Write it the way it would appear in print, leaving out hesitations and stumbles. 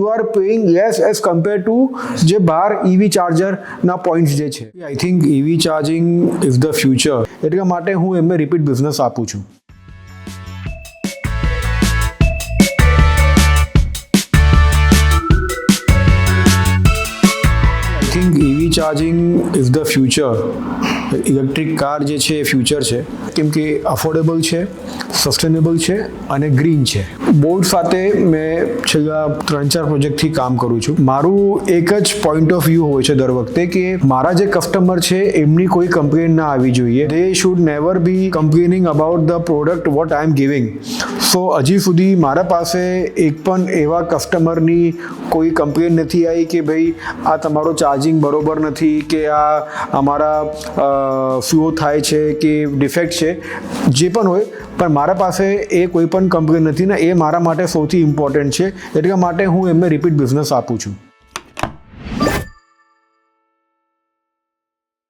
You are paying less as compare to જે બહાર EV ચાર્જરના પોઈન્ટ્સ જે છે. I think EV charging is the future, એટલા માટે હું એમને રિપીટ બિઝનેસ આપું છું. I think EV charging is the future. Electric car જે છે એ ફ્યુચર છે, કેમ કે અફોર્ડેબલ છે, સસ્ટેનેબલ છે અને ગ્રીન છે. બોટ સાથે મેં છેલ્લા 3-4 પ્રોજેક્ટથી કામ કરું છું. મારું એક જ પોઈન્ટ ઓફ વ્યૂ હોય છે દર વખતે કે મારા જે કસ્ટમર છે એમની કોઈ કમ્પ્લેન ના આવી જોઈએ. They should never be complaining about the product what I am giving. So હજી સુધી મારા પાસે એક પણ એવા કસ્ટમરની કોઈ કમ્પ્લેન નથી આવી કે ભાઈ આ તમારો ચાર્જિંગ બરોબર નથી, કે આ અમારા ફ્લો થાય છે કે ડિફેક્ટ છે, જે પણ હોય, પણ મારા પાસે એ કોઈ પણ કમ્પ્લેન નથી ને એ મારા માટે સૌથી ઇમ્પોર્ટન્ટ છે. એટલા માટે હું એમને રિપીટ બિઝનેસ આપું છું.